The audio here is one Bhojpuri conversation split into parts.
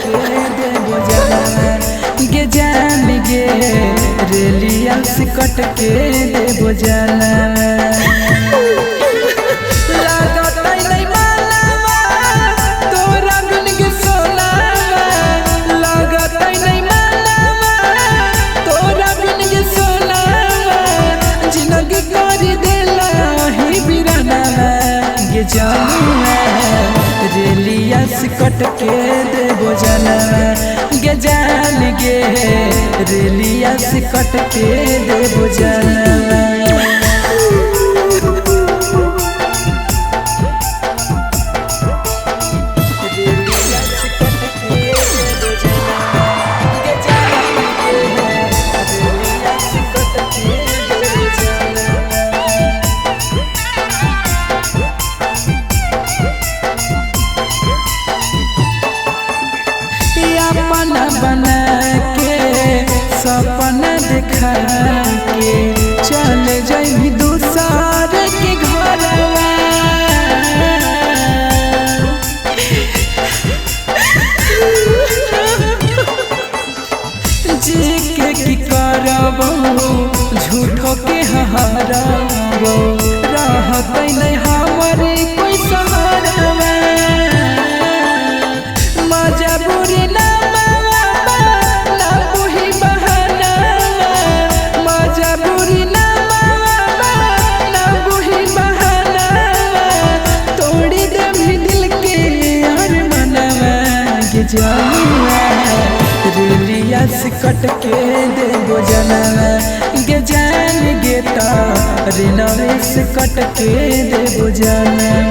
के देबो जाना गे जान गे रेलिया से कट के देबो जाना रेलिया से कट के देबो जाना गे जान गे रेलिया से कट के देबो जाना अपना बना के सपना दिखा के चले जाई दूसर के घरवा जी के की करबो झूठो के हराबो रहत नहीं हमारे कोई सहारा मजबूरी ना रेलिया से कट के देबो जाना गे जान गे रेलिया से कट के देबो जाना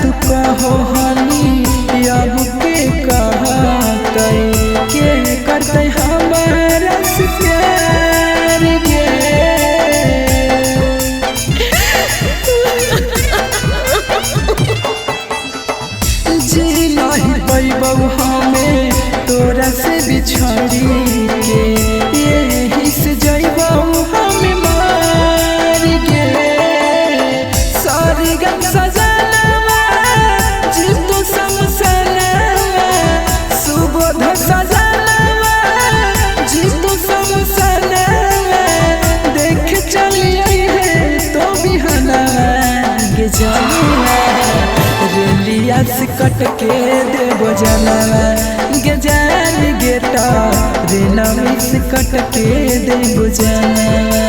तू कहो हनी अब के कहते के करते हमारा से प्यार गे जी नहीं पैबौ हमें तोरा से बिछड़ी के यही से जइबौ हमें मार गे सारी गम सजा रेलिया से कट के देबो जाना गे जान गे रेलिया से कट के देबो जाना।